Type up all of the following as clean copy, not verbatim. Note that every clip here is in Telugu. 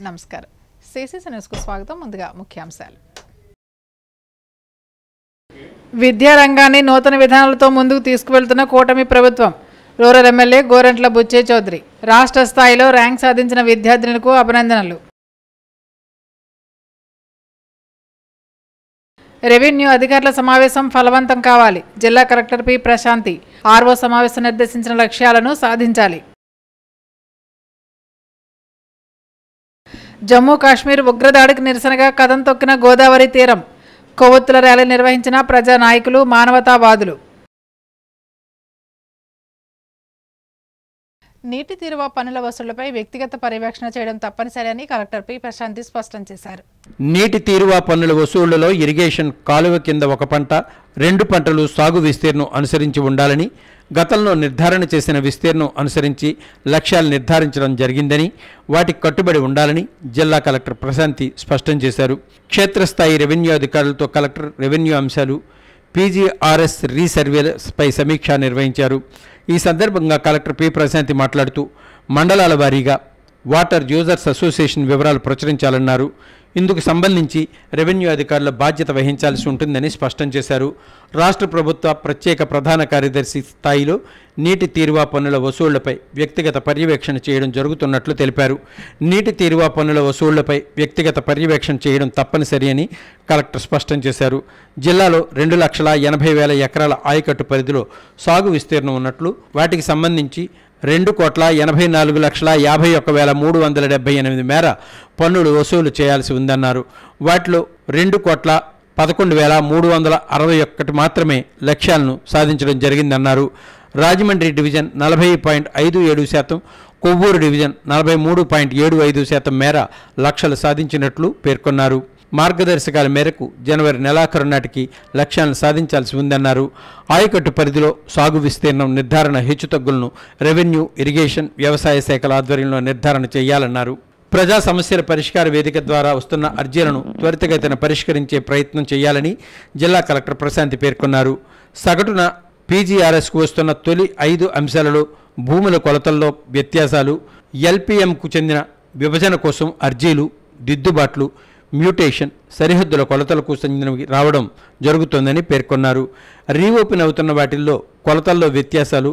నమస్కారం. సిసిసి న్యూస్కు స్వాగతం. ముందుగా ముఖ్యాంశాలు. విద్యారంగాన్ని నూతన విధానాలతో ముందుకు తీసుకువెళ్తున్న కూటమి ప్రభుత్వం. Rural MLA Gorantla Butchaiah Chowdary. రాష్ట్ర స్థాయిలో ర్యాంక్ సాధించిన విద్యార్థినులకు అభినందనలు. రెవెన్యూ అధికారుల సమావేశం ఫలవంతం కావాలి. జిల్లా కలెక్టర్ పి ప్రశాంతి. ఆర్ఓ సమావేశం నిర్దేశించిన లక్ష్యాలను సాధించాలి. జమ్మూ కాశ్మీర్ ఉగ్రదాడికి నిరసనగా కదం తొక్కిన గోదావరి తీరం. కొవ్వొత్తుల ర్యాలీ నిర్వహించిన ప్రజా నాయకులు, మానవతావాదులు. నీటి తీరువ పన్నుల వసూళ్లపై వ్యక్తిగత పర్యవేక్షణ చేయడం తప్పనిసరి అని కలెక్టర్ పి ప్రశాంతి స్పష్టం చేశారు. నీటి తీరువా పన్నుల వసూళ్లలో ఇరిగేషన్ కాలువ కింద ఒక పంట, 2 పంటలు సాగు విస్తీర్ణం అనుసరించి ఉండాలని, గతంలో నిర్ధారణ చేసిన విస్తీర్ణం అనుసరించి లక్ష్యాలు నిర్ధారించడం జరిగిందని, వాటికి కట్టుబడి ఉండాలని జిల్లా కలెక్టర్ ప్రశాంతి స్పష్టం చేశారు. క్షేత్రస్థాయి రెవెన్యూ అధికారులతో కలెక్టర్ రెవెన్యూ అంశాలు, పీజీఆర్ఎస్ రీసర్వేలపై సమీక్ష నిర్వహించారు. ఈ సందర్భంగా కలెక్టర్ పి ప్రశాంతి మాట్లాడుతూ మండలాల వారీగా వాటర్ యూజర్స్ అసోసియేషన్ వివరాలు ప్రచురించాలన్నారు. ఇందుకు సంబంధించి రెవెన్యూ అధికారుల బాధ్యత వహించాల్సి ఉంటుందని స్పష్టం చేశారు. రాష్ట్ర ప్రభుత్వ ప్రత్యేక ప్రధాన కార్యదర్శి స్థాయిలో నీటి తీరువా పన్నుల వసూళ్లపై వ్యక్తిగత పర్యవేక్షణ చేయడం జరుగుతున్నట్లు తెలిపారు. నీటి తీరువా పన్నుల వసూళ్లపై వ్యక్తిగత పర్యవేక్షణ చేయడం తప్పనిసరి అని కలెక్టర్ స్పష్టం చేశారు. జిల్లాలో 2,80,000 ఎకరాల ఆయకట్టు పరిధిలో సాగు విస్తీర్ణం ఉన్నట్లు, వాటికి సంబంధించి 2,84,51,378 మేర పన్నులు వసూలు చేయాల్సి ఉందన్నారు. వాటిలో 2,11,361 మాత్రమే లక్ష్యాలను సాధించడం జరిగిందన్నారు. రాజమండ్రి డివిజన్ 40.57%, కొవ్వూరు డివిజన్ 43.75% మేర లక్ష్యాలు సాధించినట్లు పేర్కొన్నారు. మార్గదర్శకాల మేరకు జనవరి నెలాఖరు నాటికి లక్ష్యాలను సాధించాల్సి ఉందన్నారు. ఆయకట్టు పరిధిలో సాగు విస్తీర్ణం నిర్ధారణ హెచ్చుతగ్గులను రెవెన్యూ, ఇరిగేషన్, వ్యవసాయ శాఖల ఆధ్వర్యంలో నిర్ధారణ చేయాలన్నారు. ప్రజా సమస్యల పరిష్కార వేదిక ద్వారా వస్తున్న అర్జీలను త్వరితగతిన పరిష్కరించే ప్రయత్నం చేయాలని జిల్లా కలెక్టర్ ప్రశాంతి పేర్కొన్నారు. సగటున పీజీఆర్ఎస్కు వస్తున్న తొలి 5 అంశాలలో భూముల కొలతల్లో వ్యత్యాసాలు, ఎల్పీఎంకు చెందిన విభజన కోసం అర్జీలు, దిద్దుబాట్లు, మ్యూటేషన్, సరిహద్దుల కొలతలకు చెందినవి రావడం జరుగుతోందని పేర్కొన్నారు. రీఓపెన్ అవుతున్న వాటిల్లో కొలతల్లో వ్యత్యాసాలు,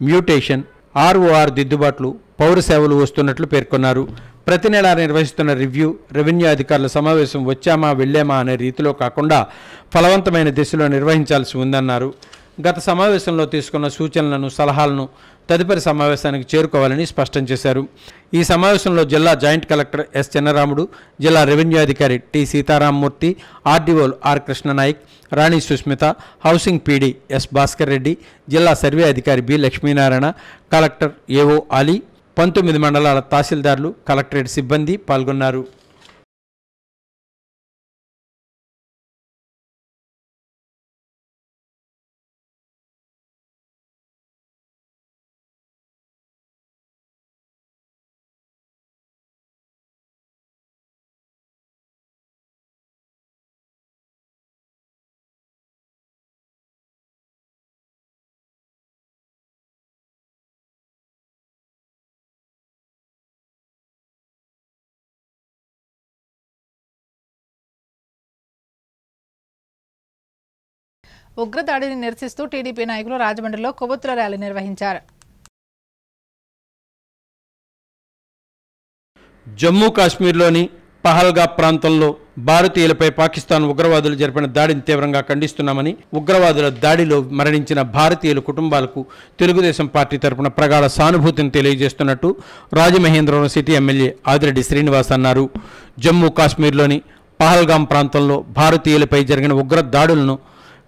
మ్యూటేషన్, ఆర్ఓఆర్ దిద్దుబాట్లు, పౌర సేవలు వస్తున్నట్లు పేర్కొన్నారు. ప్రతి నెల నిర్వహిస్తున్న రివ్యూ, రెవెన్యూ అధికారుల సమావేశం వచ్చామా వెళ్ళామా అనే రీతిలో కాకుండా ఫలవంతమైన దిశలో నిర్వహించాల్సి ఉందన్నారు. గత సమావేశంలో తీసుకున్న సూచనలను, సలహాలను తదుపరి సమావేశానికి చేరుకోవాలని స్పష్టం చేశారు. ఈ సమావేశంలో జిల్లా జాయింట్ కలెక్టర్ ఎస్ చిన్నరాముడు, జిల్లా రెవెన్యూ అధికారి టి సీతారామమూర్తి, ఆర్డీఓలు R Krishnanaik, Rani Susmitha, housing PD S Bhaskar Reddy, జిల్లా సర్వే అధికారి B Lakshminarayana, collector AO Ali, 19 మండలాల తహసీల్దార్లు, కలెక్టరేట్ సిబ్బంది పాల్గొన్నారు. ఉగ్రదాడిని నిరసిస్తూ టీడీపీ నాయకులు రాజమండ్రిలో కొవ్వొత్తుల ర్యాలీ నిర్వహించారు. జమ్మూ కాశ్మీర్లోని పహల్గా ప్రాంతంలో భారతీయులపై పాకిస్తాన్ ఉగ్రవాదులు జరిపిన దాడిని తీవ్రంగా ఖండిస్తున్నామని, ఉగ్రవాదుల దాడిలో మరణించిన భారతీయుల కుటుంబాలకు తెలుగుదేశం పార్టీ తరపున ప్రగాఢ సానుభూతిని తెలియజేస్తున్నట్టు రాజమహేంద్రవరం సిటీ ఎమ్మెల్యే ఆదిరెడ్డి శ్రీనివాస్ అన్నారు. జమ్మూ కాశ్మీర్లోని పహల్గాం ప్రాంతంలో భారతీయులపై జరిగిన ఉగ్ర దాడులను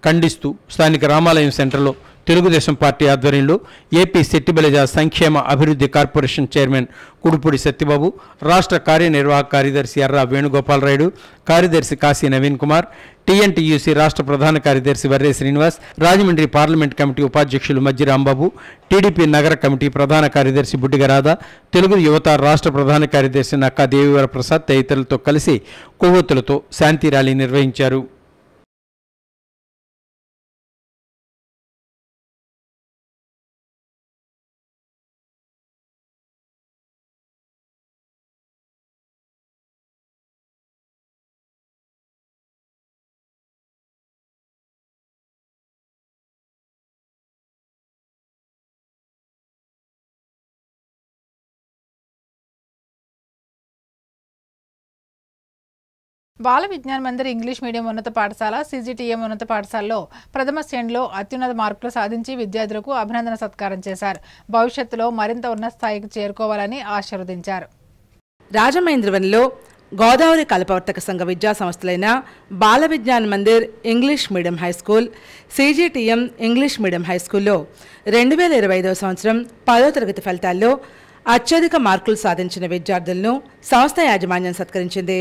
ఖండిస్తూ స్థానిక రామాలయం సెంటర్లో తెలుగుదేశం పార్టీ ఆధ్వర్యంలో ఏపీ సెట్టిబలిజ సంక్షేమ అభివృద్ధి కార్పొరేషన్ చైర్మన్ కుడుపూడి సత్యబాబు, రాష్ట్ర కార్యనిర్వాహక కార్యదర్శి ఎర్రా వేణుగోపాలరాయుడు, కార్యదర్శి కాశీ నవీన్ కుమార్, టీఎన్టీయూసీ రాష్ట్ర ప్రధాన కార్యదర్శి వర్రే శ్రీనివాస్, రాజమండ్రి పార్లమెంట్ కమిటీ ఉపాధ్యక్షులు మజ్జి రాంబాబు, టీడీపీ నగర కమిటీ ప్రధాన కార్యదర్శి బుడ్డిగ రాధా, తెలుగు యువత రాష్ట్ర ప్రధాన కార్యదర్శి నక్కా దేవివర ప్రసాద్ తదితరులతో కలిసి కొవ్వొత్తులతో శాంతి ర్యాలీ నిర్వహించారు. బాల విజ్ఞాన మందిర్ ఇంగ్లీష్ మీడియం ఉన్నత పాఠశాల సిజిటిఎం ఉన్నత పాఠశాలలో ప్రథమ శ్రేణిలో అత్యున్నత మార్కులు సాధించి విద్యార్థులకు అభినందన సత్కారం చేశారు. భవిష్యత్తులో మరింత ఉన్నత స్థాయికి చేరుకోవాలని ఆశీర్వదించారు. రాజమహేంద్రవరంలో గోదావరి కల్పవర్తక సంఘ విద్యా సంస్థలైన Bala Vignana Mandir English medium high school, CGTM English medium high స్కూల్లో 2025 సంవత్సరం 10వ తరగతి ఫలితాల్లో అత్యధిక మార్కులు సాధించిన విద్యార్థులను సంస్థ యాజమాన్యం సత్కరించింది.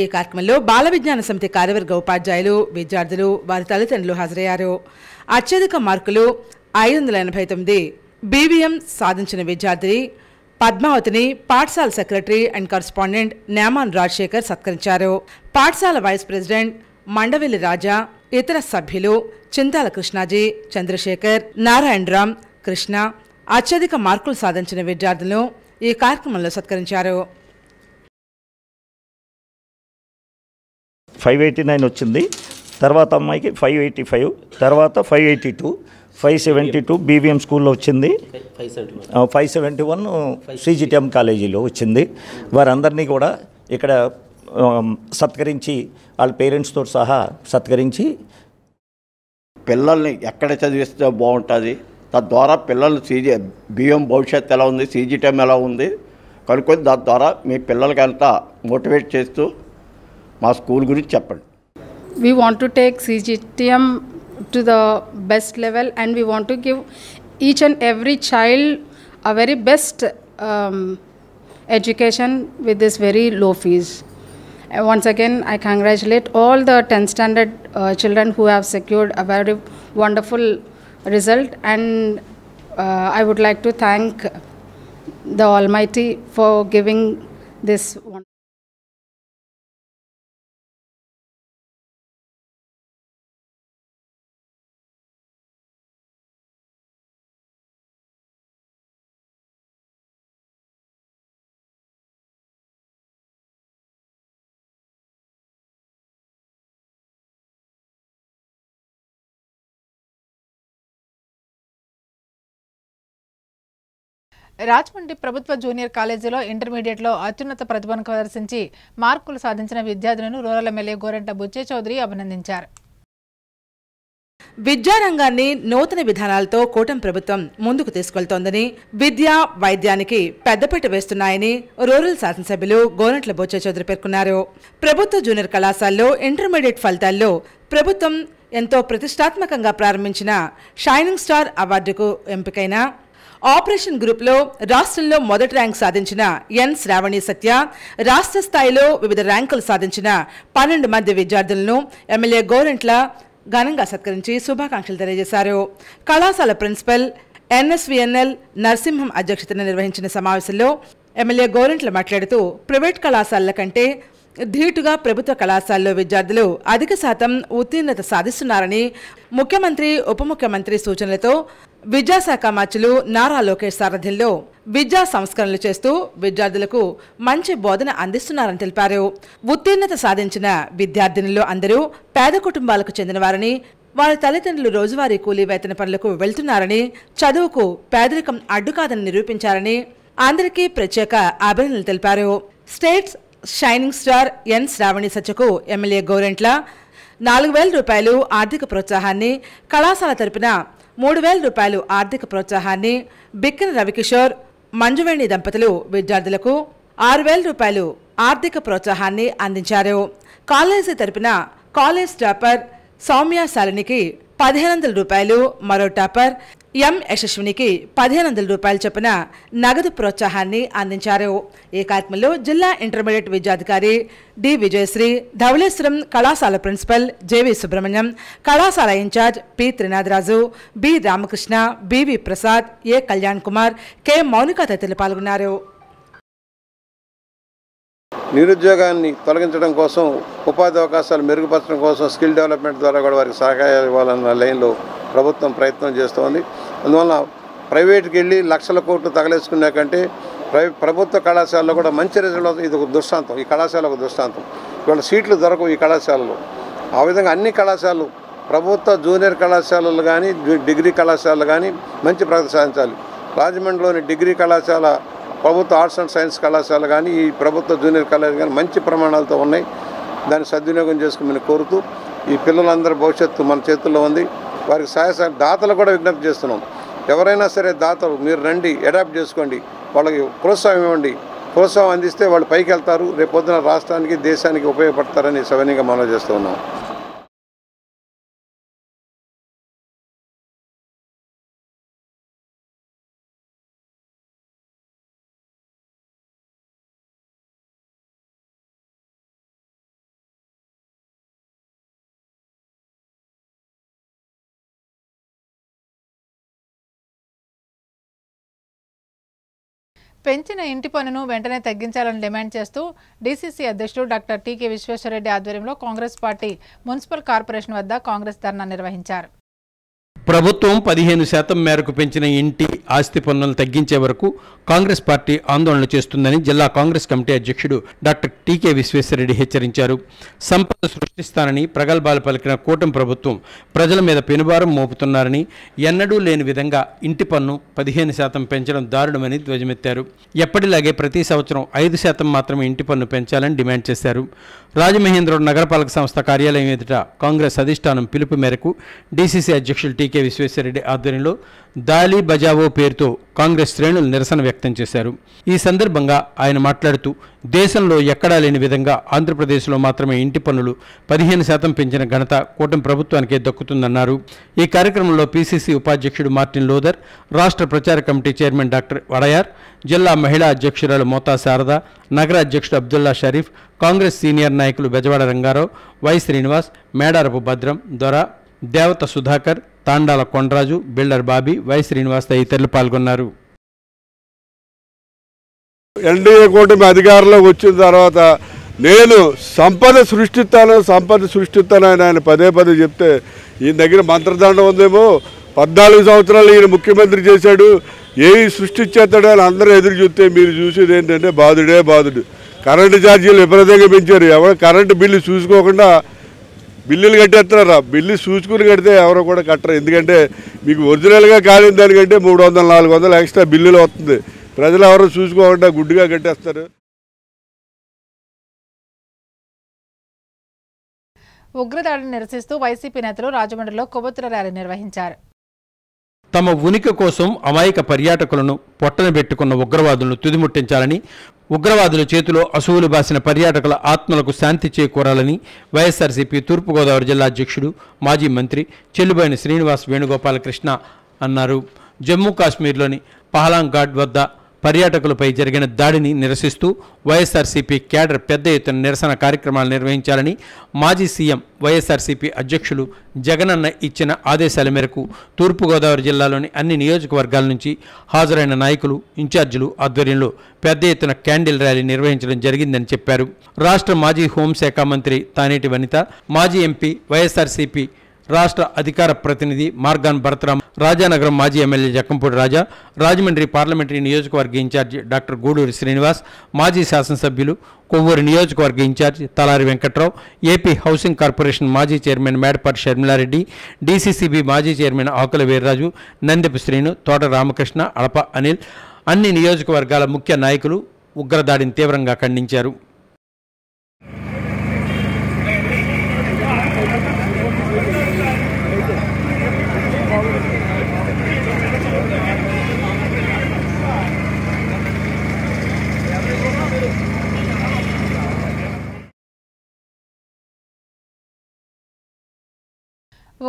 ఈ కార్యక్రమంలో బాల విజ్ఞాన సమితి కార్యవర్గ ఉపాధ్యాయులు, విద్యార్థులు, వారి తల్లిదండ్రులు హాజరయ్యారు. అత్యధిక మార్కులు 589 బీవీఎం సాధించిన విద్యార్థి పద్మావతిని పాఠశాల secretary and correspondent Neman Rajasekhar సత్కరించారు. పాఠశాల వైస్ ప్రెసిడెంట్ మండవెల్లి రాజా, ఇతర సభ్యులు చింతాల కృష్ణాజీ, చంద్రశేఖర్, నారాయణరామ్, కృష్ణ అత్యధిక మార్కులు సాధించిన విద్యార్థులను ఈ కార్యక్రమంలో సత్కరించారు. 589 వచ్చింది. తర్వాత అమ్మాయికి 585, తర్వాత 582, 572 బీవీఎం స్కూల్లో వచ్చింది, 571 సిజిటిఎం కాలేజీలో వచ్చింది. వారందరినీ కూడా ఇక్కడ సత్కరించి వాళ్ళ పేరెంట్స్తో సహా సత్కరించి పిల్లల్ని ఎక్కడ చదివిస్తే బాగుంటుంది, తద్వారా పిల్లలు బీఎం భవిష్యత్తు ఎలా ఉంది, సిజిటిఎం ఎలా ఉంది కనుక్కొని దాని ద్వారా మీ పిల్లలకి అంతా మోటివేట్ చేస్తూ మా స్కూల్ గురించి చెప్పండి. We want to take CGTM to the best level and we want to give each and every child a very best education with this very low fees. Once again, I congratulate all the 10th standard children who have secured a very wonderful result, and I would like to thank the Almighty for giving this one. Rajahmundry ప్రభుత్వ జూనియర్ కాలేజీలో ఇంటర్మీడియట్లో అత్యున్నత ప్రతిభను ప్రదర్శించి మార్కులు సాధించిన విద్యార్థులను రూరల్ ఎమ్మెల్యే గోరంట్ల బుచ్చే చౌదరి అభినందించారు. విద్యారంగాన్ని నూతన విధానాలతో కూటమి ప్రభుత్వం ముందుకు తీసుకెళ్తోందని, విద్య, వైద్యానికి పెద్దపీట వేస్తున్నాయని రూరల్ శాసనసభ్యులు గోరంట్ల బుచ్చే చౌదరి పేర్కొన్నారు. ప్రభుత్వ జూనియర్ కళాశాలలో ఇంటర్మీడియట్ ఫలితాల్లో ప్రభుత్వం ఎంతో ప్రతిష్టాత్మకంగా ప్రారంభించిన షైనింగ్ స్టార్ అవార్డుకు ఎంపికైన ఆపరేషన్ గ్రూప్లో రాష్ట్రంలో మొదటి ర్యాంక్ సాధించిన ఎన్ శ్రావణి సత్య, రాష్ట్ర స్థాయిలో వివిధ ర్యాంకులు సాధించిన 12 మంది విద్యార్థులను ఎమ్మెల్యే గోరంట్ల ఘనంగా సత్కరించి శుభాకాంక్షలు తెలియజేశారు. కళాశాల ప్రిన్సిపల్ ఎన్ఎస్విఎన్ఎల్ నరసింహం అధ్యక్షతన నిర్వహించిన సమావేశంలో ఎమ్మెల్యే గోరంట్ల మాట్లాడుతూ, ప్రైవేట్ కళాశాలల కంటే ధీటుగా ప్రభుత్వ కళాశాలలో విద్యార్థులు అధిక శాతం ఉత్తీర్ణత సాధిస్తున్నారని, ముఖ్యమంత్రి, ఉప ముఖ్యమంత్రి సూచనలతో విద్యాశాఖ మంత్రులు నారా లోకేష్ సారథ్యంలో విద్యా సంస్కరణలు చేస్తూ విద్యార్థులకు మంచి బోధన అందిస్తున్నారని తెలిపారు. ఉత్తీర్ణత సాధించిన విద్యార్థినులు అందరూ పేద కుటుంబాలకు చెందినవారని, వారి తల్లిదండ్రులు రోజువారీ కూలీ వేతన పనులకు వెళ్తున్నారని, చదువుకు పేదరికం అడ్డుకాదని నిరూపించారని అందరికీ ప్రత్యేక అభినందనలు తెలిపారు. స్టేట్స్ షైనింగ్ స్టార్ ఎన్ శ్రావణి సత్యకు ఎమ్మెల్యే గోరంట్ల 4,000 రూపాయలు ఆర్థిక ప్రోత్సాహాన్ని, కళాశాల తరపున 3,000 రూపాయలు ఆర్థిక ప్రోత్సాహాన్ని, బిక్కన రవికిషోర్, మంజువేణి దంపతులు విద్యార్థులకు 6,000 రూపాయలు ఆర్థిక ప్రోత్సాహాన్ని అందించారు. కాలేజీ తరపున కాలేజ్ టాపర్ సౌమ్య శాలినికి 1,500 రూపాయలు, మరో టాపర్ ఎం యశస్వినికి 1,500 రూపాయల చొప్పున నగదు ప్రోత్సాహాన్ని అందించారు. ఈ కార్యక్రమంలో జిల్లా ఇంటర్మీడియట్ విద్యాధికారి డి విజయశ్రీ, ధవళేశ్వరం కళాశాల ప్రిన్సిపల్ జేవి సుబ్రహ్మణ్యం, కళాశాల incharge P Trinadharaju, B Ramakrishna, BV Prasad, A Kalyan Kumar, K Mounika తదితరులు పాల్గొన్నారు. నిరుద్యోగాన్ని తొలగించడం కోసం, ఉపాధి అవకాశాలు మెరుగుపరచడం కోసం స్కిల్ డెవలప్మెంట్ ద్వారా కూడా వారికి సహకారం ఇవ్వాలన్న లైన్లో ప్రభుత్వం ప్రయత్నం చేస్తోంది. అందువల్ల ప్రైవేట్కి వెళ్ళి లక్షల కోట్లు తగలేసుకునే కంటే ప్రభుత్వ కళాశాలలో కూడా మంచి రిజల్ట్, ఇది ఒక దృష్టాంతం. ఈ కళాశాల ఒక దృష్టాంతం. ఇవాళ సీట్లు దొరకవు ఈ కళాశాలలో. ఆ విధంగా అన్ని కళాశాలలు, ప్రభుత్వ జూనియర్ కళాశాలలు కానీ, డిగ్రీ కళాశాలలు కానీ మంచి ప్రగతి సాధించాలి. రాజమండ్రిలోని డిగ్రీ కళాశాల, ప్రభుత్వ ఆర్ట్స్ అండ్ సైన్స్ కళాశాల కానీ, ఈ ప్రభుత్వ జూనియర్ కళాశాల కానీ మంచి ప్రమాణాలతో ఉన్నాయి. దాన్ని సద్వినియోగం చేసుకోమని కోరుతూ ఈ పిల్లలందరి భవిష్యత్తు మన చేతుల్లో ఉంది. వారికి సహాయ దాతలు కూడా విజ్ఞప్తి చేస్తున్నాం. ఎవరైనా సరే దాతలు మీరు రండి, అడాప్ట్ చేసుకోండి, వాళ్ళకి ప్రోత్సాహం ఇవ్వండి. ప్రోత్సాహం అందిస్తే వాళ్ళు పైకి వెళ్తారు, రేపొద్దున రాష్ట్రానికి దేశానికి ఉపయోగపడతారని సవినీయంగా మనవి చేస్తూ ఉన్నాం. పెంచిన ఇంటి పన్నును వెంటనే తగ్గించాలని డిమాండ్ చేస్తూ డీసీసీ అధ్యక్షుడు డాక్టర్ టీకే విశ్వేశ్వరరెడ్డి ఆధ్వర్యంలో కాంగ్రెస్ పార్టీ మున్సిపల్ కార్పొరేషన్ వద్ద కాంగ్రెస్ ధర్నా నిర్వహించారు. ప్రభుత్వం 15% మేరకు పెంచిన ఇంటి ఆస్తి పన్నులను తగ్గించే వరకు కాంగ్రెస్ పార్టీ ఆందోళన చేస్తుందని జిల్లా కాంగ్రెస్ కమిటీ అధ్యక్షుడు డాక్టర్ టీకే విశ్వేశ్వరరెడ్డి హెచ్చరించారు. సంపద సృష్టిస్తానని ప్రగల్భాలు పలికిన కూటమి ప్రభుత్వం ప్రజల మీద పెనుభారం మోపుతున్నారని, ఎన్నడూ లేని విధంగా ఇంటి పన్ను 15% పెంచడం దారుణమని ధ్వజమెత్తారు. ఎప్పటిలాగే ప్రతి సంవత్సరం 5% మాత్రమే ఇంటి పన్ను పెంచాలని డిమాండ్ చేశారు. రాజమహేంద్రవరం నగరపాలక సంస్థ కార్యాలయం ఎదుట కాంగ్రెస్ అధిష్టానం పిలుపు మేరకు డీసీసీ అధ్యక్షులు టీకే విశ్వేశ్వరరెడ్డి ఆధ్వర్యంలో దాలి బజావో పేరుతో కాంగ్రెస్ శ్రేణులు నిరసన వ్యక్తం చేశారు. ఈ సందర్భంగా ఆయన మాట్లాడుతూ దేశంలో ఎక్కడా లేని విధంగా ఆంధ్రప్రదేశ్లో మాత్రమే ఇంటి పన్నులు 15% పెంచిన ఘనత కూటమి ప్రభుత్వానికే దక్కుతుందన్నారు. ఈ కార్యక్రమంలో పీసీసీ ఉపాధ్యక్షుడు మార్టిన్ లోదర్, రాష్ట్ర ప్రచార కమిటీ చైర్మన్ డాక్టర్ వడయార్, జిల్లా మహిళా అధ్యక్షురాలు మోతా శారద, నగర అధ్యక్షుడు అబ్దుల్లా షరీఫ్, కాంగ్రెస్ సీనియర్ నాయకులు బెజవాడ రంగారావు, వై శ్రీనివాస్, మేడారపు భద్రం, దొర, దేవత సుధాకర్, తాండాల కొండరాజు, బిల్డర్ బాబీ, వై శ్రీనివాస్ తదితరులు పాల్గొన్నారు. ఎన్డీఏ కూటమి అధికారంలోకి వచ్చిన తర్వాత నేను సంపద సృష్టిస్తాను అని ఆయన పదే చెప్తే ఈయన దగ్గర మంత్రదండం ఉందేమో. 14 సంవత్సరాలు ఈయన ముఖ్యమంత్రి చేశాడు, ఏవి సృష్టించేస్తాడో అని అందరూ ఎదురు చూస్తే మీరు చూసేది ఏంటంటే బాధుడు. కరెంటు ఛార్జీలు విపరీతంగా పెంచారు. ఎవరు కరెంటు బిల్లు చూసుకోకుండా బిల్లులు కట్టేస్తారా? బిల్లు చూసుకుని కడితే ఎవరో కూడా కట్టరు. ఎందుకంటే మీకు ఒరిజినల్గా కాలిన దానికంటే 300-400 ఎక్స్ట్రా బిల్లులు వస్తుంది. ప్రజలు ఎవరో చూసుకోకుండా గుడ్డుగా కట్టేస్తారు. ఉగ్రదాడిని నిరసిస్తూ వైసీపీ నేతలు రాజమండ్రిలో కొవ్వొత్తుల ర్యాలీ నిర్వహించారు. తమ ఉనికి కోసం అమాయక పర్యాటకులను పొట్టనబెట్టుకున్న ఉగ్రవాదులను తుదిముట్టించాలని, ఉగ్రవాదుల చేతిలో అసువులు బాసిన పర్యాటకుల ఆత్మలకు శాంతి చేకూరాలని వైఎస్ఆర్సీపీ తూర్పుగోదావరి జిల్లా అధ్యక్షుడు మాజీ మంత్రి చెల్లుబోయిన శ్రీనివాస్ వేణుగోపాలకృష్ణ అన్నారు. జమ్మూ కాశ్మీర్లోని పహలాంగ్ ఘాట్ వద్ద పర్యాటకులపై జరిగిన దాడిని నిరసిస్తూ వైఎస్ఆర్సీపీ క్యాడర్ పెద్ద ఎత్తున నిరసన కార్యక్రమాలు నిర్వహించాలని మాజీ సీఎం వైఎస్ఆర్సీపీ అధ్యక్షులు జగనన్న ఇచ్చిన ఆదేశాల మేరకు తూర్పుగోదావరి జిల్లాలోని అన్ని నియోజకవర్గాల నుంచి హాజరైన నాయకులు, ఇన్ఛార్జీలు ఆధ్వర్యంలో పెద్ద ఎత్తున క్యాండిల్ ర్యాలీ నిర్వహించడం జరిగిందని చెప్పారు. రాష్ట్ర మాజీ హోంశాఖ మంత్రి తానేటి వనిత, మాజీ ఎంపీ, వైఎస్ఆర్సీపీ రాష్ట్ర అధికార ప్రతినిధి మార్గాన్ భరతరాం, రాజానగరం మాజీ ఎమ్మెల్యే జక్కంపూడి రాజా, రాజమండ్రి పార్లమెంటరీ నియోజకవర్గ ఇన్ఛార్జి డాక్టర్ గూడూరి శ్రీనివాస్, మాజీ శాసనసభ్యులు, కొవ్వూరు నియోజకవర్గ ఇన్ఛార్జి తలారి వెంకట్రావు, ఏపీ హౌసింగ్ కార్పొరేషన్ మాజీ చైర్మన్ మేడపాటి షర్మిలారెడ్డి, డీసీసీబీ మాజీ చైర్మన్ ఆకుల వీర్రాజు, నందెపు శ్రీను, తోట రామకృష్ణ, అడప అనిల్, అన్ని నియోజకవర్గాల ముఖ్య నాయకులు ఉగ్రదాడిని తీవ్రంగా ఖండించారు.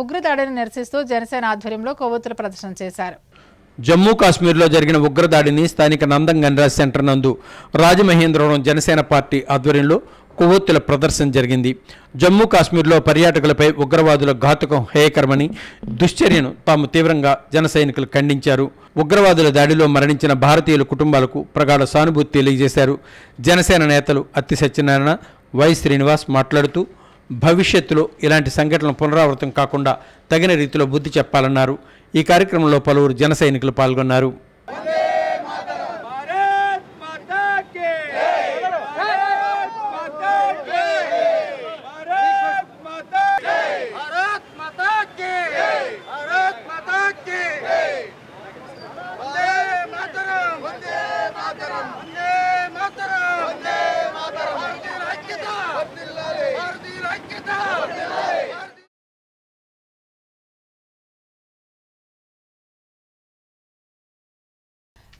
ఉగ్రదాడిని నిరసిస్తూ జనసేన ఆధ్వర్యంలో కొవ్వొత్తుల ప్రదర్శన చేశారు. జమ్మూ కాశ్మీర్లో జరిగిన ఉగ్రదాడిని స్థానిక నందం గన్రాజ్ సెంటర్ నందు రాజమహేంద్రవరం జనసేన పార్టీ ఆధ్వర్యంలో కొవ్వొత్తుల ప్రదర్శన జరిగింది. జమ్మూ కాశ్మీర్లో పర్యాటకులపై ఉగ్రవాదుల ఘాతుకం హేయకరమని, దుశ్చర్యను తాము తీవ్రంగా జన సైనికులు ఖండించారు. ఉగ్రవాదుల దాడిలో మరణించిన భారతీయుల కుటుంబాలకు ప్రగాఢ సానుభూతి తెలియజేశారు. జనసేన నేతలు అత్తి సత్యనారాయణ, వై శ్రీనివాస్ మాట్లాడుతూ భవిష్యత్తులో ఇలాంటి సంఘటనలు పునరావృతం కాకుండా తగిన రీతిలో బుద్ధి చెప్పాలన్నారు. ఈ కార్యక్రమంలో పలువురు జన సైనికులు పాల్గొన్నారు.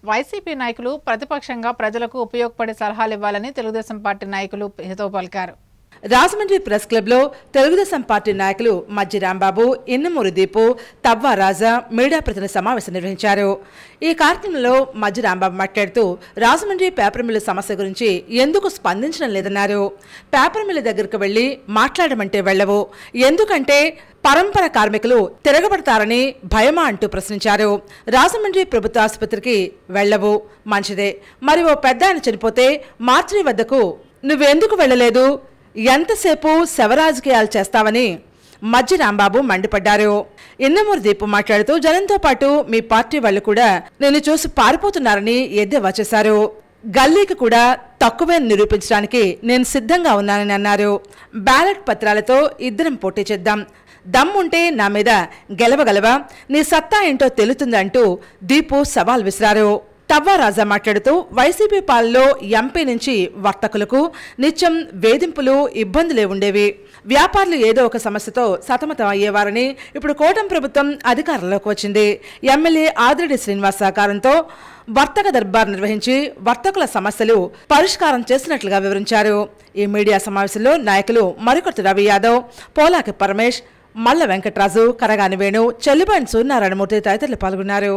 వైసీపీ నాయకులు ప్రతిపక్షంగా ప్రజలకు ఉపయోగపడే సలహాలు ఇవ్వాలని తెలుగుదేశం పార్టీ నాయకులు హితవు పలికారు. రాజమండ్రి ప్రెస్ క్లబ్లో తెలుగుదేశం పార్టీ నాయకులు మజ్జి రాంబాబు, ఇన్నమూరి దీపు, తవ్వా రాజా మీడియా ప్రతినిధి సమావేశం నిర్వహించారు. ఈ కార్యక్రమంలో మజ్జి రాంబాబు మాట్లాడుతూ రాజమండ్రి పేపర్ మిల్లు సమస్య గురించి ఎందుకు స్పందించడం లేదన్నారు. పేపర్ మిల్లు దగ్గరకు వెళ్లి మాట్లాడమంటే వెళ్లవు, ఎందుకంటే పరంపర కార్మికులు తిరగబడతారని భయమా అంటూ ప్రశ్నించారు. రాజమండ్రి ప్రభుత్వ ఆసుపత్రికి వెళ్లవు, మంచిదే, మరి ఓ పెద్ద ఆయన చనిపోతే మార్చిరి వద్దకు నువ్వెందుకు వెళ్లలేదు, ఎంతసేపు శవరాజకీయాలు చేస్తావని మజ్జి రాంబాబు మండిపడ్డారు. ఇన్నమూరి దీపు మాట్లాడుతూ జనంతో పాటు మీ పార్టీ వాళ్ళు కూడా నేను చూసి పారిపోతున్నారని ఎద్దేవా చేశారు. గల్లీకి కూడా తక్కువే నిరూపించడానికి నేను సిద్ధంగా ఉన్నానని అన్నారు. బ్యాలెట్ పత్రాలతో ఇద్దరం పోటీ చేద్దాం, దమ్ముంటే నా మీద గెలవగలవా, నీ సత్తా ఏంటో తెలుతుందంటూ దీపు సవాల్ విసిరారు. తవ్వా రాజా మాట్లాడుతూ వైసీపీ పాలనలో ఎంపీ నుంచి వర్తకులకు నిత్యం వేధింపులు, ఇబ్బందులే ఉండేవి. వ్యాపారులు ఏదో ఒక సమస్యతో సతమతం అయ్యేవారని ఇప్పుడు కూటమి ప్రభుత్వం అధికారంలోకి వచ్చింది. ఎమ్మెల్యే ఆదిరెడ్డి శ్రీనివాస్ సహకారంతో వర్తక దర్బార్ నిర్వహించి వర్తకుల సమస్యలు పరిష్కారం చేసినట్లుగా వివరించారు. ఈ మీడియా సమావేశంలో నాయకులు మరికొత్త రవి యాదవ్, పోలాకి పరమేష్, మల్ల వెంకటరాజు, కరగాని వేణు, చెల్లిబాయిని సూర్యనారాయణమూర్తి తదితరులు పాల్గొన్నారు.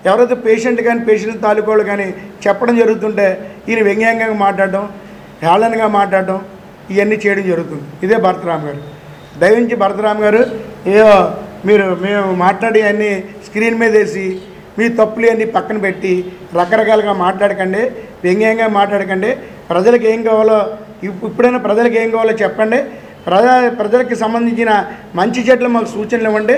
ఎవరైతే పేషెంట్ కానీ పేషెంట్ తాలూకోళ్ళు కానీ చెప్పడం జరుగుతుంటే ఈయన వ్యంగ్యంగా మాట్లాడడం, హేళనగా మాట్లాడడం, ఇవన్నీ చేయడం జరుగుతుంది. ఇదే భరతరామ్ గారు. దయవించి భరతరామ్ గారు మేము మాట్లాడి అన్నీ స్క్రీన్ మీద వేసి మీ తప్పులు అన్నీ పక్కన పెట్టి రకరకాలుగా మాట్లాడకండి, వ్యంగ్యంగా మాట్లాడకండి. ప్రజలకు ఏం కావాలో ఇప్పుడైనా ప్రజలకు ఏం కావాలో చెప్పండి. ప్రజలకి సంబంధించిన మంచి చెట్లు మాకు సూచనలు ఇవ్వండి.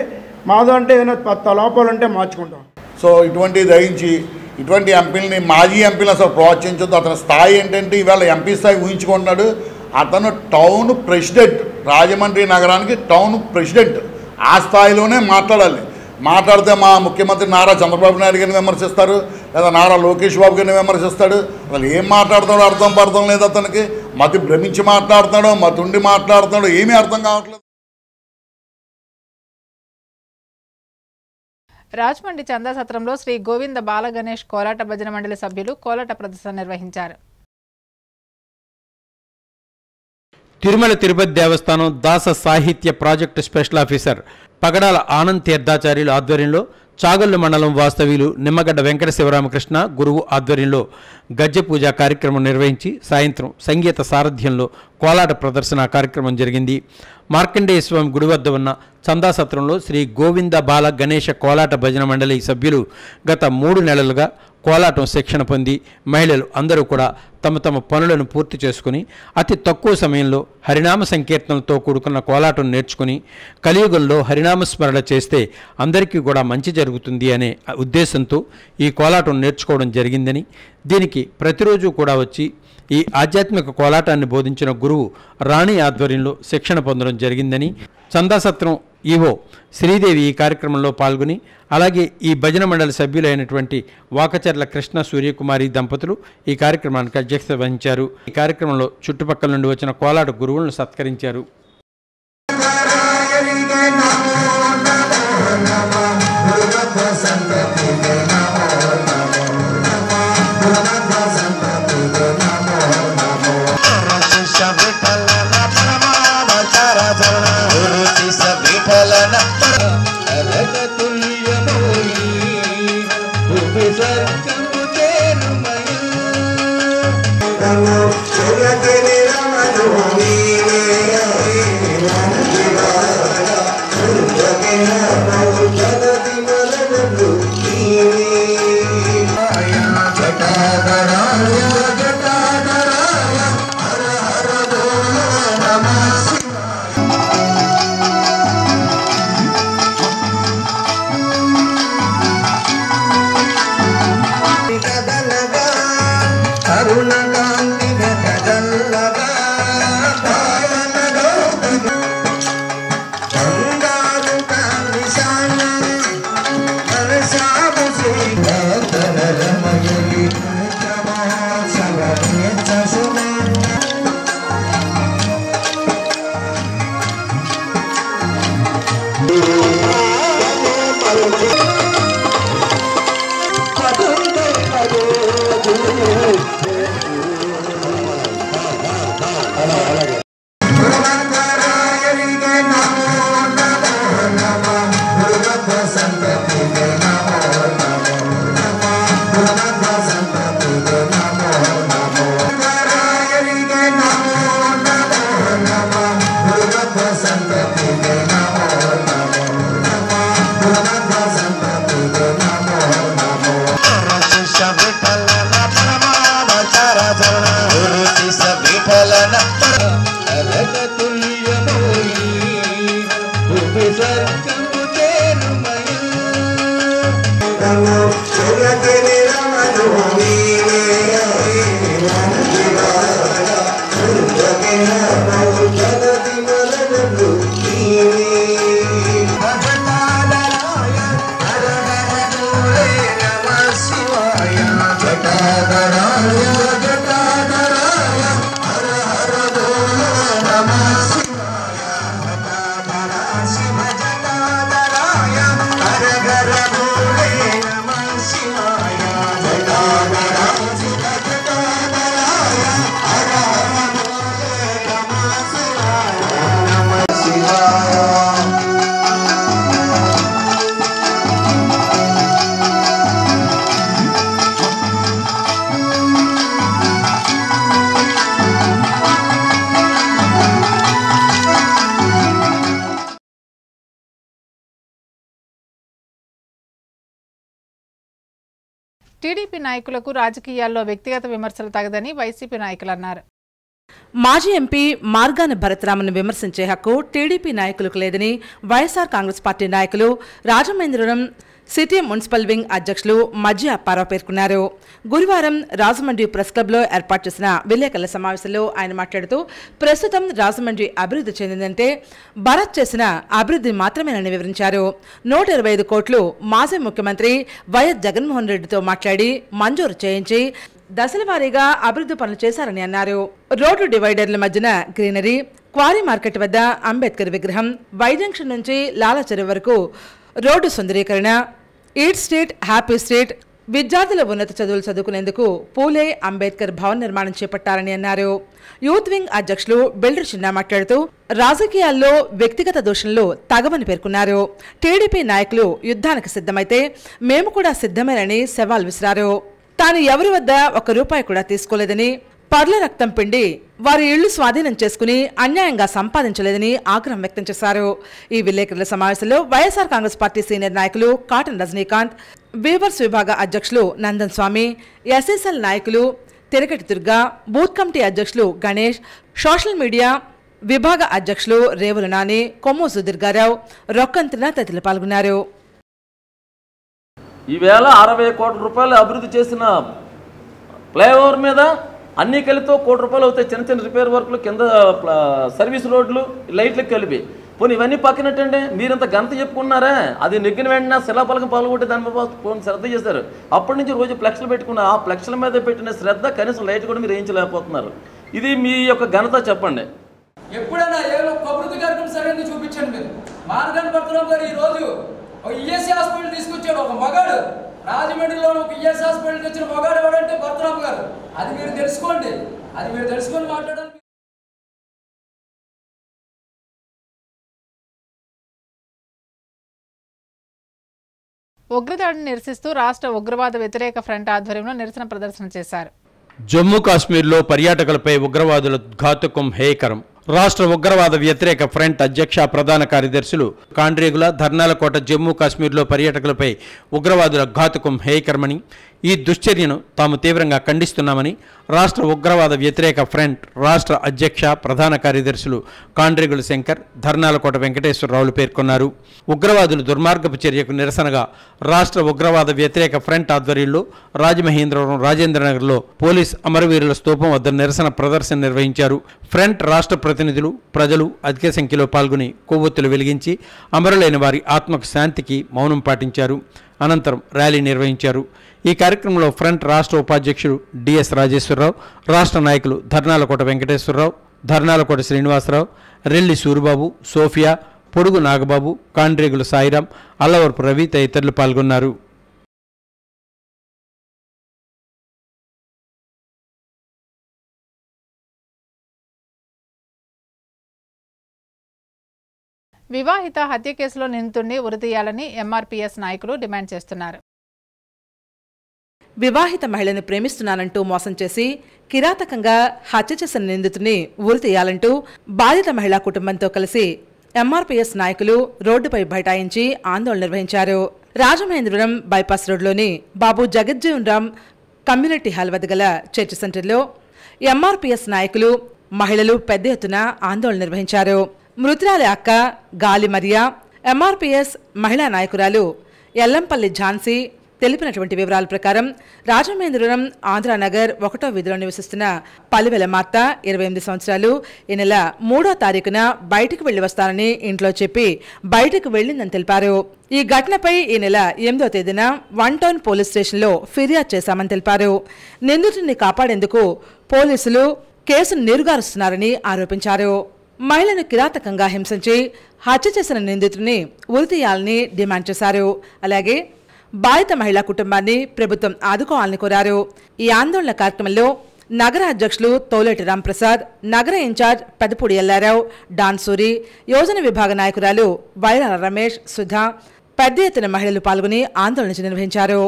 మాదో అంటే ఏమైనా లోపాలు ఉంటే మార్చుకుంటాం. సో ఇటువంటి దయించి ఇటువంటి ఎంపీలని, మాజీ ఎంపీలు అసలు ప్రోత్సహించొద్దు. అతని స్థాయి ఏంటంటే ఇవాళ ఎంపీ స్థాయి ఊహించుకుంటున్నాడు. అతను టౌన్ ప్రెసిడెంట్, రాజమండ్రి నగరానికి టౌన్ ప్రెసిడెంట్. ఆ స్థాయిలోనే మాట్లాడాలి. మాట్లాడితే మా ముఖ్యమంత్రి నారా చంద్రబాబు నాయుడు గారిని విమర్శిస్తారు, లేదా నారా లోకేష్ బాబు గారిని విమర్శిస్తాడు. అసలు ఏం మాట్లాడుతాడో అర్థం పడతాం లేదు. అతనికి మతి భ్రమించి మాట్లాడుతాడో, మతి ఉండి మాట్లాడుతాడో ఏమీ అర్థం కావట్లేదు. రాజమండ్రి చందా సత్రంలో శ్రీ గోవింద బాల గణేష్ కోలాట భజన మండలి సభ్యులు కోలాట ప్రదర్శన నిర్వహించారు. తిరుమల తిరుపతి దేవస్థానం దాస సాహిత్య ప్రాజెక్టు స్పెషల్ ఆఫీసర్ పగడాల ఆనంద్ తీర్థాచార్యుల ఆధ్వర్యంలో చాగల్లు మండలం వాస్తవ్యులు నిమ్మగడ్డ వెంకట శివరామకృష్ణ గురువు ఆధ్వర్యంలో గజ్జె పూజ కార్యక్రమం నిర్వహించి సాయంత్రం సంగీత సారథ్యంలో కోలాట ప్రదర్శన కార్యక్రమం జరిగింది. మార్కండేయ స్వామి గుడి వద్ద ఉన్న చందా సత్రంలో శ్రీ గోవింద బాల గణేష కోలాట భజన మండలి సభ్యులు గత 3 నెలలుగా కోలాటం శిక్షణ పొంది మహిళలు అందరూ కూడా తమ తమ పనులను పూర్తి చేసుకుని అతి తక్కువ సమయంలో హరినామ సంకీర్తనలతో కూడుకున్న కోలాటం నేర్చుకుని కలియుగంలో హరినామస్మరణ చేస్తే అందరికీ కూడా మంచి జరుగుతుంది అనే ఉద్దేశంతో ఈ కోలాటం నేర్చుకోవడం జరిగిందని, దీనికి ప్రతిరోజు కూడా వచ్చి ఈ ఆధ్యాత్మిక కోలాటాన్ని బోధించిన గురువు రాణి ఆధ్వర్యంలో శిక్షణ పొందడం జరిగిందని చందాసత్రం ఈవో శ్రీదేవి ఈ కార్యక్రమంలో పాల్గొని, అలాగే ఈ భజన మండలి సభ్యులైనటువంటి వాకచర్ల కృష్ణ సూర్యకుమారి దంపతులు ఈ కార్యక్రమానికి అధ్యక్షత వహించారు. ఈ కార్యక్రమంలో చుట్టుపక్కల నుండి వచ్చిన కోలాట గురువులను సత్కరించారు. టీడీపీ నాయకులకు రాజకీయాల్లో వ్యక్తిగత విమర్శలు తగదని వైసీపీ నాయకులు అన్నారు. మాజీ ఎంపీ మార్గాన భరతరామను విమర్శించే హక్కు టీడీపీ నాయకులకు లేదని వైఎస్ఆర్ కాంగ్రెస్ పార్టీ నాయకులు రాజమహేంద్రవరం సిటీ మున్సిపల్ వింగ్ అధ్యక్షులు మజ్జి అప్పారావు పేర్కొన్నారు. గురువారం రాజమండ్రి ప్రెస్ క్లబ్లో ఏర్పాటు చేసిన విలేకరుల సమావేశంలో ఆయన మాట్లాడుతూ ప్రస్తుతం రాజమండ్రి అభివృద్ధి చెందిందంటే భరత్ చేసిన అభివృద్ధి మాత్రమేనని వివరించారు. 125 కోట్లు మాజీ ముఖ్యమంత్రి వైఎస్ జగన్మోహన్ రెడ్డితో మాట్లాడి మంజూరు చేయించి దశల వారీగా అభివృద్ధి పనులు చేశారని అన్నారు. రోడ్డు డివైడర్ల మధ్యన గ్రీనరీ, క్వారీ మార్కెట్ వద్ద అంబేద్కర్ విగ్రహం, వై జంక్షన్ నుంచి లాలా చెరువు వరకు రోడ్డు సుందరీకరణ, ఈట్ స్ట్రీట్, హ్యాపీ స్ట్రీట్, విద్యార్థుల ఉన్నత చదువులు చదువుకునేందుకు పూలే అంబేద్కర్ భవన నిర్మాణం చేపట్టారని అన్నారు. యూత్ వింగ్ అధ్యక్షులు బిల్డర్ చిన్నా మాట్లాడుతూ రాజకీయాల్లో వ్యక్తిగత దూషణలు తగవని పేర్కొన్నారు. టీడీపీ నాయకులు యుద్ధానికి సిద్ధమైతే మేము కూడా సిద్ధమేనని సవాల్ విసిరారు. తాను ఎవరి వద్ద ₹1 కూడా తీసుకోలేదని, పర్ల రక్తం పిండి వారి ఇళ్లు స్వాధీనం చేసుకుని అన్యాయంగా సంపాదించలేదని ఆగ్రహం వ్యక్తం చేశారు. ఈ విలేకరుల సమావేశంలో వైఎస్ఆర్ కాంగ్రెస్ పార్టీ సీనియర్ నాయకులు కాటన్ రజనీకాంత్, వీవర్స్ విభాగ అధ్యక్షులు నందన్ స్వామి, ఎస్ఎస్ఎల్ నాయకులు తిరగటి దుర్గా, బూత్ కమిటీ అధ్యక్షులు గణేష్, సోషల్ మీడియా విభాగ అధ్యక్షులు రేవుల నాని, కొమ్ము సుధీర్గారావు, రొక్కంత్రిన తదితరులు పాల్గొన్నారు. ఈవేళ 60 కోట్ల రూపాయలు అభివృద్ధి చేసిన ఫ్లైఓవర్ మీద అన్ని కలితో ₹1 అవుతాయి. చిన్న చిన్న రిపేర్ వర్క్లు, కింద సర్వీస్ రోడ్లు, లైట్లకు కలిపి. పోనీ ఇవన్నీ పక్కనట్టండి, మీరంత గంత చెప్పుకున్నారా? అది నెగ్గిన వెంటనే శిలాపలకం పాల్గొట్టి దాని మీద శ్రద్ధ చేశారు. అప్పటి నుంచి రోజు ఫ్లెక్స్లు పెట్టుకున్నారు. ఆ ఫ్లెక్స్ల మీద పెట్టిన శ్రద్ధ కనీసం లైట్ కూడా మీరు వేయించలేకపోతున్నారు. ఇది మీ యొక్క ఘనత చెప్పండి. ఎప్పుడైనా ఏదో అభివృద్ధి కార్యక్రమం సరైనది చూపించండి. మీరు మార్గాన భరతరామ్ గారు ఈరోజు ఒక ఈఎస్ఐ హాస్పిటల్ తీసుకొచ్చాడు. ఒక మగాడు రాజమండ్రిలో ఒక ఈఎస్ఐ హాస్పిటల్కి వచ్చిన మగాడు ఎవడంటే భరతరామ్ గారు. అది మీరు తెలుసుకోండి, అది మీరు తెలుసుకొని మాట్లాడాలి. ఉగ్రదాడిని నిరసిస్తూ రాష్ట్ర ఉగ్రవాద వ్యతిరేక ఫ్రంట్ ఆధ్వర్యంలో నిరసన ప్రదర్శన చేశారు. జమ్మూ కాశ్మీర్లో పర్యాటకులపై ఉగ్రవాదుల ఘాతుకం హేయకరం. రాష్ట్ర ఉగ్రవాద వ్యతిరేక ఫ్రంట్ అధ్యక్ష ప్రధాన కార్యదర్శులు కాండ్రేగుల, ధర్నాలకోట జమ్మూ కాశ్మీర్లో పర్యాటకులపై ఉగ్రవాదుల ఘాతుకం హేయకరమని, ఈ దుశ్చర్యను తాము తీవ్రంగా ఖండిస్తున్నామని రాష్ట్ర ఉగ్రవాద వ్యతిరేక ఫ్రంట్ రాష్ట్ర అధ్యక్ష ప్రధాన కార్యదర్శులు కాండ్రేగుల శంకర్, ధర్నాలకోట వెంకటేశ్వరరావులు పేర్కొన్నారు. ఉగ్రవాదుల దుర్మార్గపు చర్యకు నిరసనగా రాష్ట్ర ఉగ్రవాద వ్యతిరేక ఫ్రంట్ ఆధ్వర్యంలో రాజమహేంద్రవరం, రాజేంద్రనగర్లో పోలీస్ అమరవీరుల స్తూపం వద్ద నిరసన ప్రదర్శన నిర్వహించారు. ఫ్రంట్ రాష్ట్ర ప్రతినిధులు, ప్రజలు అధిక సంఖ్యలో పాల్గొని కొవ్వొత్తులు వెలిగించి అమరులైన వారి ఆత్మకు శాంతికి మౌనం పాటించారు. అనంతరం ర్యాలీ నిర్వహించారు. ఈ కార్యక్రమంలో ఫ్రంట్ రాష్ట్ర ఉపాధ్యక్షుడు డిఎస్ రాజేశ్వరరావు, రాష్ట్ర నాయకులు ధర్నాలకోట వెంకటేశ్వరరావు, ధర్నాలకోట శ్రీనివాసరావు, రెల్లి సూరిబాబు, సోఫియా, పొడుగు నాగబాబు, కాండ్రేగుల సాయిరాం, అల్లవరపు రవి తదితరులు పాల్గొన్నారు. వివాహిత హత్య కేసులో నిందితుడిని ఉరితీయాలని ఎంఆర్పీఎస్ నాయకులు డిమాండ్ చేస్తున్నారు. వివాహిత మహిళను ప్రేమిస్తున్నానంటూ మోసం చేసి కిరాతకంగా హత్య చేసిన నిందితుడిని ఉరితీయాలంటూ బాధిత మహిళా కుటుంబంతో కలిసి ఎంఆర్పీఎస్ నాయకులు రోడ్డుపై బైఠాయించి ఆందోళన నిర్వహించారు. రాజమహేంద్రవరం బైపాస్ రోడ్లోని బాబు జగజ్జీవన్ రామ్ కమ్యూనిటీ హాల్ వద్ద గల చర్చ్ సెంటర్లో ఎంఆర్పీఎస్ నాయకులు మహిళలు పెద్ద ఎత్తున ఆందోళన నిర్వహించారు. మృతురాలి అక్క గాలి మరియా, ఎంఆర్పీఎస్ మహిళా నాయకురాలు ఎల్లంపల్లి ఝాన్సీ తెలిపినటువంటి వివరాల ప్రకారం రాజమహేంద్రవరం ఆంధ్రానగర్ 1వ వీధిలో నివసిస్తున్న పల్లివెల మార్త 28 సంవత్సరాలు ఈ నెల 3వ తారీఖున బయటకు వెళ్లి వస్తానని ఇంట్లో చెప్పి బయటకు వెళ్లిందని తెలిపారు. ఈ ఘటనపై ఈ నెల 8వ తేదీన 1 టౌన్ పోలీస్ స్టేషన్లో ఫిర్యాదు చేశామని తెలిపారు. నిందితుడిని కాపాడేందుకు పోలీసులు కేసును నీరుగారుస్తున్నారని ఆరోపించారు. మహిళను కిరాతకంగా హింసించి హత్య చేసిన నిందితుడిని ఉరితీయాలని డిమాండ్ చేశారు. అలాగే బాధిత మహిళా కుటుంబాన్ని ప్రభుత్వం ఆదుకోవాలని కోరారు. ఈ ఆందోళన కార్యక్రమంలో నగర అధ్యక్షులు తోలేటి రాంప్రసాద్, నగర ఇన్ఛార్జ్ పెదపూడి ఎల్లారావు, డాన్సూరి, యోజన విభాగ నాయకురాలు వైరాల రమేష్, సుధా పెద్ద ఎత్తున మహిళలు పాల్గొని ఆందోళన నిర్వహించారు.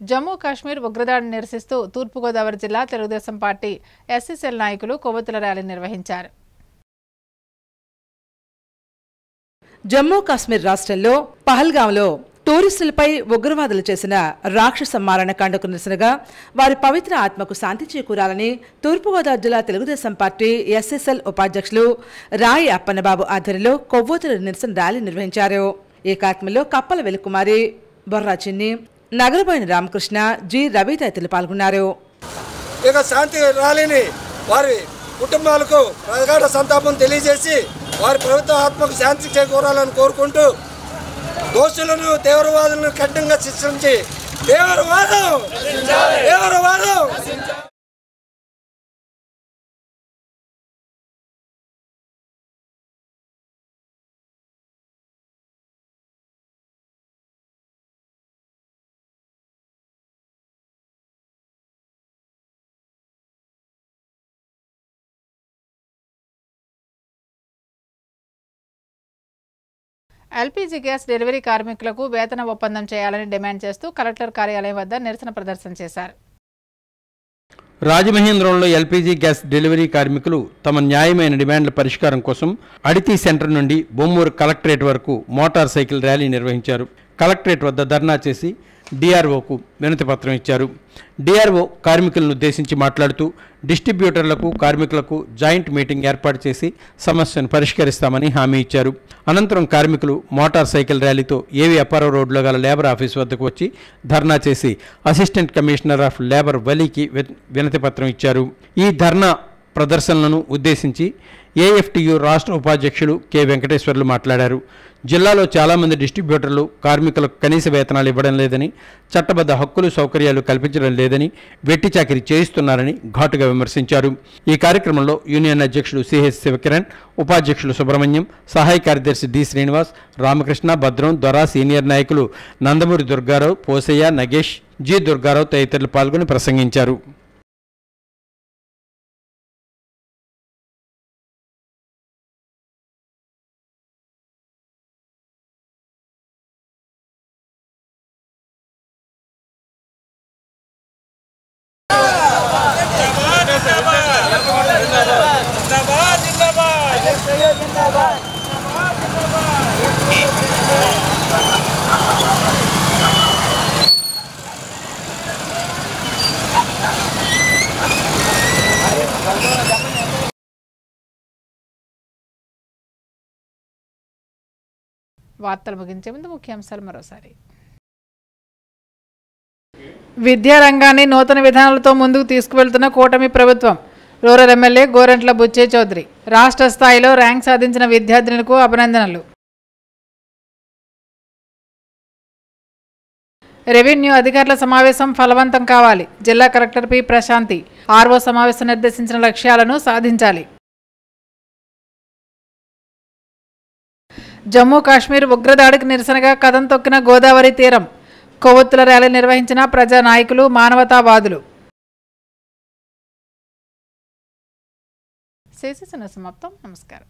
జమ్మూ కాశ్మీర్ ఉగ్రదాడిని నిరసిస్తూ తూర్పుగోదావరి జిల్లా తెలుగుదేశం పార్టీ ఎస్ఎస్ఎల్ నాయకులు కొవ్వొత్తుల ర్యాలీ నిర్వహించారు. జమ్మూ కాశ్మీర్ రాష్ట్రంలో పహల్గాంలో టూరిస్టులపై ఉగ్రవాదులు చేసిన రాక్షస మారణకాండకు నిరసనగా వారి పవిత్ర ఆత్మకు శాంతి చేకూరాలని తూర్పుగోదావరి జిల్లా తెలుగుదేశం పార్టీ ఎస్ఎస్ఎల్ ఉపాధ్యక్షులు రాయి అప్పన్నబాబు ఆధ్వర్యంలో కొవ్వొత్తుల నిరసన ర్యాలీ నిర్వహించారు. ఈ కార్యక్రమంలో కప్పల వెలుకుమారి, బొర్రా చిన్ని, నగరబోయిన రామకృష్ణ, జి రవి తదితరులు పాల్గొన్నారు. ఇక శాంతి ర్యాలీని వారి కుటుంబాలకు ప్రగాఢ సంతాపం తెలియజేసి వారి ప్రభుత్వ ఆత్మకు శాంతి చేకూరాలని కోరుకుంటూ దోషులను తీవ్రవాదులను కఠినంగా శిక్షించి తీవ్రవాదం ఎల్పీజీ గ్యాస్ డెలివరీ కార్మికులకు వేతన ఒప్పందం చేయాలని డిమాండ్ చేస్తూ కలెక్టర్ కార్యాలయం వద్ద నిరసన ప్రదర్శన చేశారు. రాజమహేంద్రంలో ఎల్పీజీ గ్యాస్ డెలివరీ కార్మికులు తమ న్యాయమైన డిమాండ్ల పరిష్కారం కోసం అడితి సెంటర్ నుండి బొమ్మూరు కలెక్టరేట్ వరకు మోటార్ సైకిల్ ర్యాలీ నిర్వహించారు. కలెక్టరేట్ వద్ద ధర్నా చేసి డిఆర్ఓకు వినతిపత్రం ఇచ్చారు. డిఆర్ఓ కార్మికులను ఉద్దేశించి మాట్లాడుతూ డిస్ట్రిబ్యూటర్లకు కార్మికులకు జాయింట్ మీటింగ్ ఏర్పాటు చేసి సమస్యను పరిష్కరిస్తామని హామీ ఇచ్చారు. అనంతరం కార్మికులు మోటార్ సైకిల్ ర్యాలీతో ఏవి అప్పారావు రోడ్లో గల లేబర్ ఆఫీస్ వద్దకు వచ్చి ధర్నా చేసి అసిస్టెంట్ కమిషనర్ ఆఫ్ లేబర్ వలీకి వినతిపత్రం ఇచ్చారు. ఈ ధర్నా ప్రదర్శనలను ఉద్దేశించి ఏఎఫ్టియు రాష్ట్ర ఉపాధ్యక్షులు కె వెంకటేశ్వర్లు మాట్లాడారు. జిల్లాలో చాలామంది డిస్ట్రిబ్యూటర్లు కార్మికులకు కనీస వేతనాలు ఇవ్వడం లేదని, చట్టబద్ధ హక్కులు సౌకర్యాలు కల్పించడం లేదని, వెట్టి చాకిరీ చేయిస్తున్నారని ఘాటుగా విమర్శించారు. ఈ కార్యక్రమంలో యూనియన్ అధ్యక్షుడు సిహెచ్ శివకిరణ్, ఉపాధ్యక్షులు సుబ్రహ్మణ్యం, సహాయ కార్యదర్శి డి శ్రీనివాస్, రామకృష్ణ, భద్రం, దొర, సీనియర్ నాయకులు నందమూరి దుర్గారావు, పోసయ్య, నగేష్, జి దుర్గారావు తదితరులు పాల్గొని ప్రసంగించారు. వార్తలు ముగించే ముందు ముఖ్యాంశాలు మరోసారి. విద్యారంగాన్ని నూతన విధానాలతో ముందుకు తీసుకువెళ్తున్న కూటమి ప్రభుత్వం. Rural MLA Gorantla Butchaiah Chowdary. రాష్ట్ర స్థాయిలో ర్యాంక్ సాధించిన విద్యార్థినులకు అభినందనలు. రెవెన్యూ అధికారుల సమావేశం ఫలవంతం కావాలి. జిల్లా కలెక్టర్ పి ప్రశాంతి. ఆర్ఓ సమావేశం నిర్దేశించిన లక్ష్యాలను సాధించాలి. జమ్మూ కాశ్మీర్ ఉగ్రదాడికి నిరసనగా కదం తొక్కిన గోదావరి తీరం. కొవ్వొత్తుల ర్యాలీ నిర్వహించిన ప్రజా నాయకులు, మానవతావాదులు. శేష సమాప్తం. నమస్కారం.